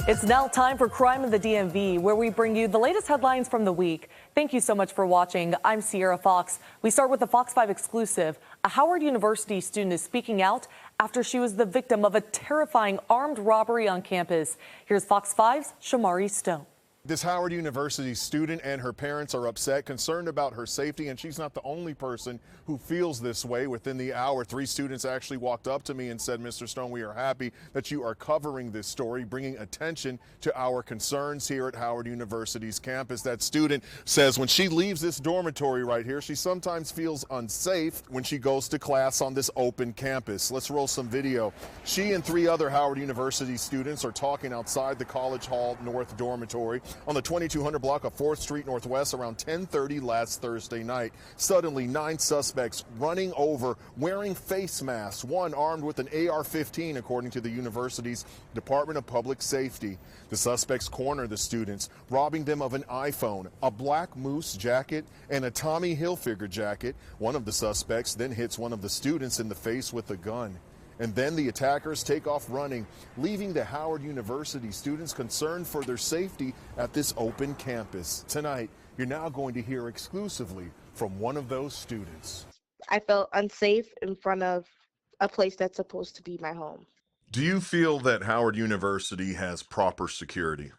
It's now time for Crime in the DMV, where we bring you the latest headlines from the week. Thank you so much for watching. I'm Sierra Fox. We start with the Fox 5 exclusive. A Howard University student is speaking out after she was the victim of a terrifying armed robbery on campus. Here's Fox 5's Shamari Stone. This Howard University student and her parents are upset, concerned about her safety, and she's not the only person who feels this way. Within the hour, 3 students actually walked up to me and said, "Mr. Stone, we are happy that you are covering this story, bringing attention to our concerns here at Howard University's campus." That student says when she leaves this dormitory right here, she sometimes feels unsafe when she goes to class on this open campus. Let's roll some video. She and 3 other Howard University students are talking outside the College Hall North dormitory on the 2200 block of 4th Street Northwest around 10:30 last Thursday night. Suddenly, 9 suspects running over wearing face masks, one armed with an AR-15, according to the university's Department of Public Safety. The suspects corner the students, robbing them of an iPhone, a black moose jacket, and a Tommy Hilfiger jacket. One of the suspects then hits one of the students in the face with a gun. And then the attackers take off running, leaving the Howard University students concerned for their safety at this open campus. Tonight, you're now going to hear exclusively from one of those students. I felt unsafe in front of a place that's supposed to be my home. Do you feel that Howard University has proper security?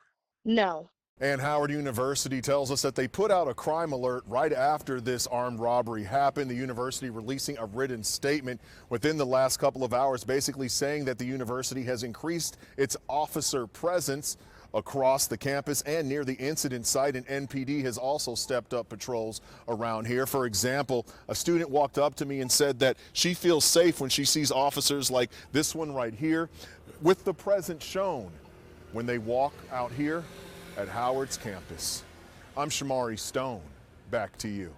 No. And Howard University tells us that they put out a crime alert right after this armed robbery happened. The university releasing a written statement within the last couple of hours, basically saying that the university has increased its officer presence across the campus and near the incident site, and NPD has also stepped up patrols around here. For example, a student walked up to me and said that she feels safe when she sees officers like this one right here with the presence shown when they walk out here at Howard's campus. I'm Shamari Stone. Back to you.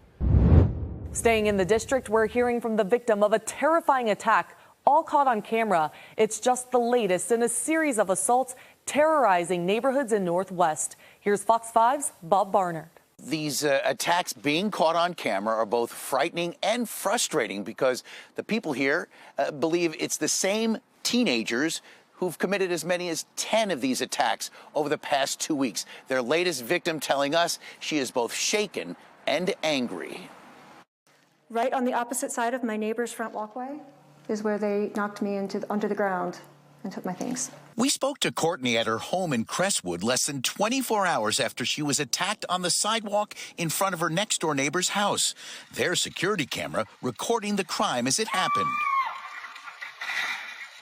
Staying in the district, we're hearing from the victim of a terrifying attack, all caught on camera. It's just the latest in a series of assaults terrorizing neighborhoods in Northwest. Here's Fox 5's Bob Barnard. These attacks being caught on camera are both frightening and frustrating because the people here believe it's the same teenagers who've committed as many as 10 of these attacks over the past 2 weeks. Their latest victim telling us she is both shaken and angry. Right on the opposite side of my neighbor's front walkway is where they knocked me under the ground and took my things. We spoke to Courtney at her home in Crestwood less than 24 hours after she was attacked on the sidewalk in front of her next-door neighbor's house. Their security camera recording the crime as it happened.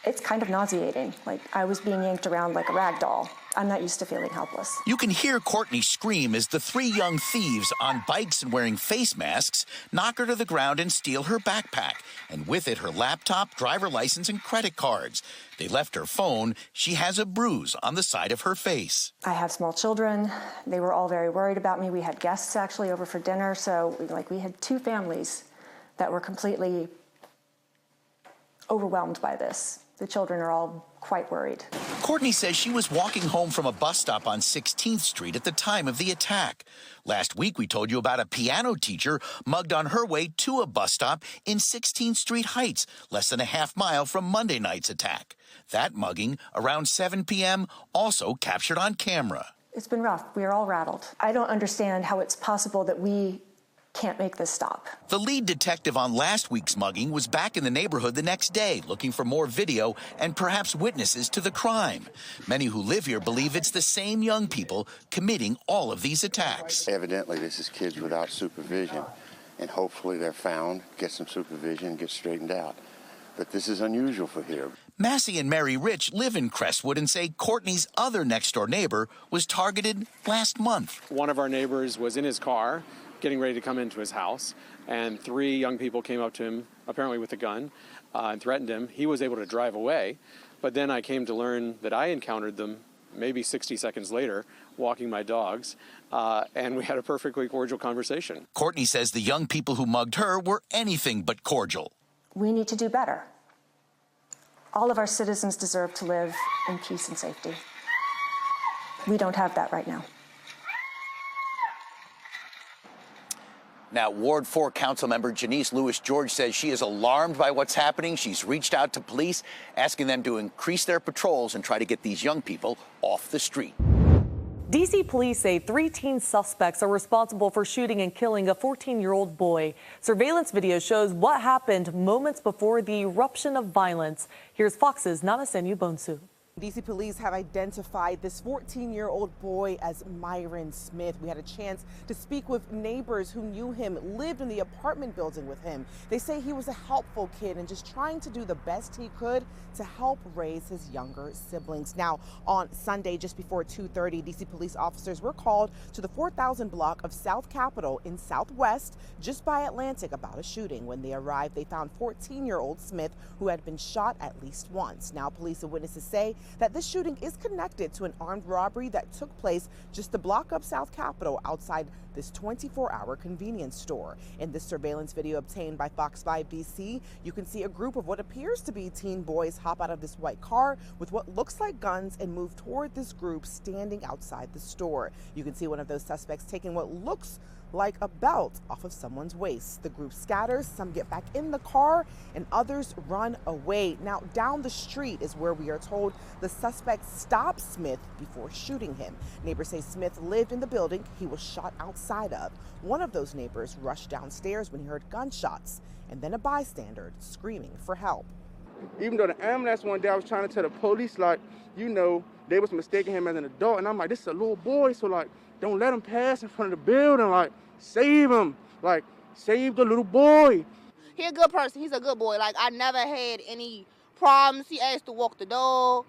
It's kind of nauseating. Like I was being yanked around like a rag doll. I'm not used to feeling helpless. You can hear Courtney scream as the 3 young thieves on bikes and wearing face masks knock her to the ground and steal her backpack, and with it her laptop, driver license, and credit cards. They left her phone. She has a bruise on the side of her face. I have small children. They were all very worried about me. We had guests actually over for dinner, so we had 2 families that were completely overwhelmed by this. The children are all quite worried. Courtney says she was walking home from a bus stop on 16th Street at the time of the attack. Last week, we told you about a piano teacher mugged on her way to a bus stop in 16th Street Heights, less than a half mile from Monday night's attack. That mugging, around 7 p.m., also captured on camera. It's been rough. We are all rattled. I don't understand how it's possible that we can't make this stop. The lead detective on last week's mugging was back in the neighborhood the next day, looking for more video and perhaps witnesses to the crime. Many who live here believe it's the same young people committing all of these attacks. Evidently, this is kids without supervision, and hopefully they're found, get some supervision, and get straightened out. But this is unusual for here. Massey and Mary Rich live in Crestwood and say Courtney's other next-door neighbor was targeted last month. One of our neighbors was in his car, getting ready to come into his house, and 3 young people came up to him, apparently with a gun, and threatened him. He was able to drive away, but then I came to learn that I encountered them maybe 60 seconds later, walking my dogs, and we had a perfectly cordial conversation. Courtney says the young people who mugged her were anything but cordial. We need to do better. All of our citizens deserve to live in peace and safety. We don't have that right now. Now, Ward 4 Councilmember Janice Lewis-George says she is alarmed by what's happening. She's reached out to police, asking them to increase their patrols and try to get these young people off the street. D.C. police say 3 teen suspects are responsible for shooting and killing a 14-year-old boy. Surveillance video shows what happened moments before the eruption of violence. Here's Fox's Nanasenu Bonsu. D.C. police have identified this 14-year-old boy as Myron Smith. We had a chance to speak with neighbors who knew him, lived in the apartment building with him. They say he was a helpful kid and just trying to do the best he could to help raise his younger siblings. Now, on Sunday, just before 2:30, D.C. police officers were called to the 4000 block of South Capitol in Southwest, just by Atlantic, about a shooting. When they arrived, they found 14-year-old Smith, who had been shot at least once. Now, police and witnesses say that this shooting is connected to an armed robbery that took place just a block up South Capitol outside this 24-hour convenience store. In this surveillance video obtained by Fox 5 BC, you can see a group of what appears to be teen boys hop out of this white car with what looks like guns and move toward this group standing outside the store. You can see one of those suspects taking what looks like a belt off of someone's waist. The group scatters, some get back in the car, and others run away. Now, down the street is where we are told the suspect stopped Smith before shooting him. Neighbors say Smith lived in the building he was shot outside of. One of those neighbors rushed downstairs when he heard gunshots, and then a bystander screaming for help. Even though the ambulance one day, I was trying to tell the police, like, you know, they was mistaking him as an adult, and I'm like, this is a little boy, so like, don't let him pass in front of the building, like, save him, like, save the little boy. He's a good person, he's a good boy. Like, I never had any problems. He asked to walk the dog,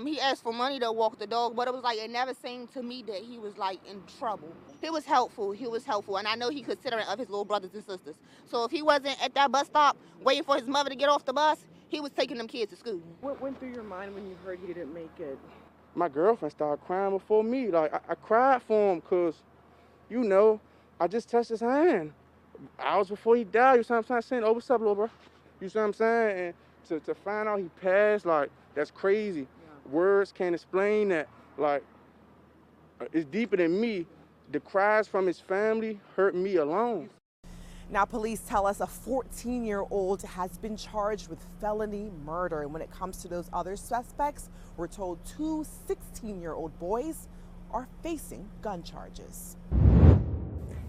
he asked for money to walk the dog, but it was like, it never seemed to me that he was like in trouble. He was helpful, and I know he considerate of his little brothers and sisters. So if he wasn't at that bus stop waiting for his mother to get off the bus, he was taking them kids to school. What went through your mind when you heard he didn't make it? My girlfriend started crying before me. Like, I cried for him because, you know, I just touched his hand hours before he died. You see what I'm saying? Oh, what's up, little bro? You see what I'm saying? And to find out he passed, like, that's crazy. Yeah. Words can't explain that. Like, it's deeper than me. The cries from his family hurt me alone. Now, police tell us a 14-year-old has been charged with felony murder. And when it comes to those other suspects, we're told 2 16-year-old boys are facing gun charges.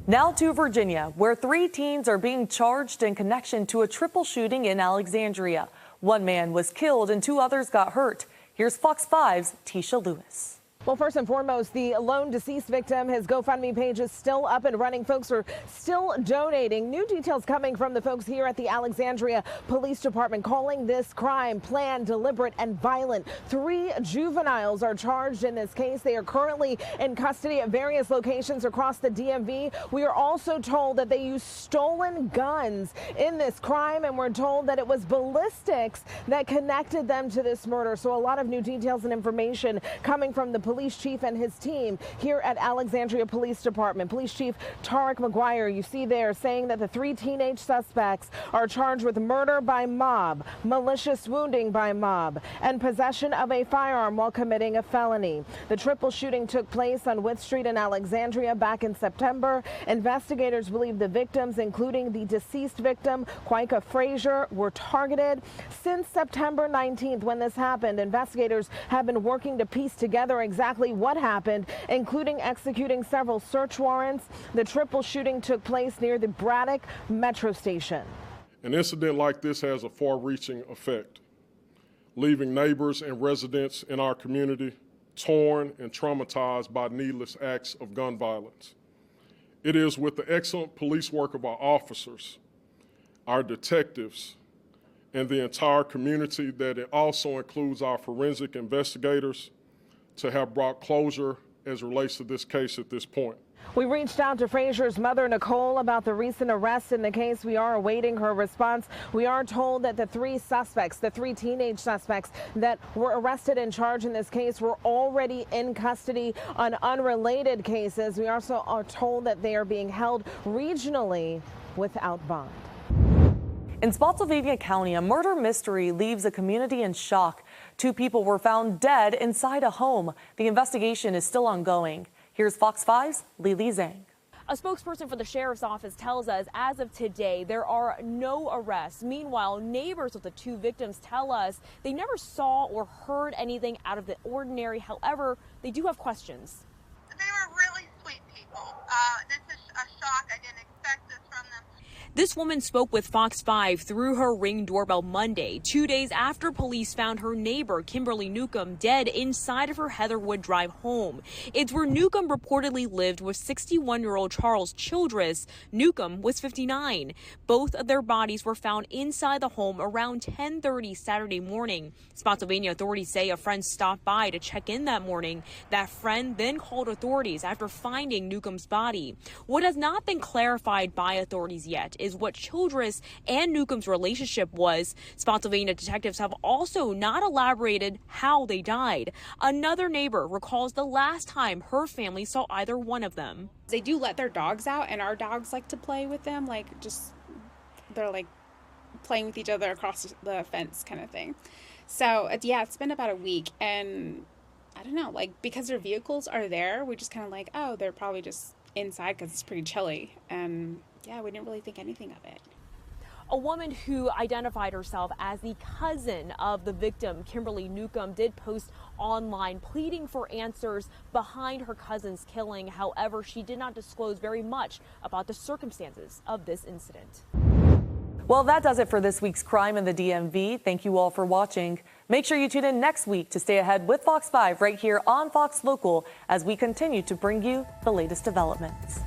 Now to Virginia, where 3 teens are being charged in connection to a triple shooting in Alexandria. 1 man was killed and 2 others got hurt. Here's Fox 5's Tisha Lewis. Well, first and foremost, the lone deceased victim, his GoFundMe page is still up and running. Folks are still donating. New details coming from the folks here at the Alexandria Police Department calling this crime planned, deliberate, and violent. 3 juveniles are charged in this case. They are currently in custody at various locations across the DMV. We are also told that they used stolen guns in this crime, and we're told that it was ballistics that connected them to this murder. So a lot of new details and information coming from the police chief and his team here at Alexandria Police Department. Police Chief Tarek McGuire, you see there, saying that the 3 teenage suspects are charged with murder by mob, malicious wounding by mob, and possession of a firearm while committing a felony. The triple shooting took place on Wythe Street in Alexandria back in September. Investigators believe the victims, including the deceased victim, Quika Frazier, were targeted. Since September 19th, when this happened, investigators have been working to piece together exactly what happened, including executing several search warrants. The triple shooting took place near the Braddock Metro Station. An incident like this has a far-reaching effect, leaving neighbors and residents in our community torn and traumatized by needless acts of gun violence. It is with the excellent police work of our officers, our detectives, and the entire community that it also includes our forensic investigators to have brought closure as it relates to this case at this point. We reached out to Frazier's mother, Nicole, about the recent arrest in the case. We are awaiting her response. We are told that the 3 suspects, the 3 teenage suspects that were arrested and charged in this case were already in custody on unrelated cases. We also are told that they are being held regionally without bond. In Spotsylvania County, a murder mystery leaves a community in shock. 2 people were found dead inside a home. The investigation is still ongoing. Here's Fox 5's Lily Zhang. A spokesperson for the sheriff's office tells us as of today, there are no arrests. Meanwhile, neighbors of the two victims tell us they never saw or heard anything out of the ordinary. However, they do have questions. They were really sweet people. This is a shock. I didn't expect this from them. This woman spoke with Fox 5 through her Ring doorbell Monday, 2 days after police found her neighbor, Kimberly Newcomb, dead inside of her Heatherwood Drive home. It's where Newcomb reportedly lived with 61-year-old Charles Childress. Newcomb was 59. Both of their bodies were found inside the home around 10:30 Saturday morning. Spotsylvania authorities say a friend stopped by to check in that morning. That friend then called authorities after finding Newcomb's body. What has not been clarified by authorities yet is what Childress and Newcomb's relationship was. Spotsylvania detectives have also not elaborated how they died. Another neighbor recalls the last time her family saw either one of them. They do let their dogs out, and our dogs like to play with them, they're like playing with each other across the fence kind of thing. So yeah, it's been about a week, and I don't know, because their vehicles are there, we just kind of oh, they're probably just inside because it's pretty chilly, and yeah, we didn't really think anything of it. A woman who identified herself as the cousin of the victim, Kimberly Newcomb, did post online pleading for answers behind her cousin's killing. However, she did not disclose very much about the circumstances of this incident. Well, that does it for this week's Crime in the DMV. Thank you all for watching. Make sure you tune in next week to stay ahead with Fox 5 right here on Fox Local as we continue to bring you the latest developments.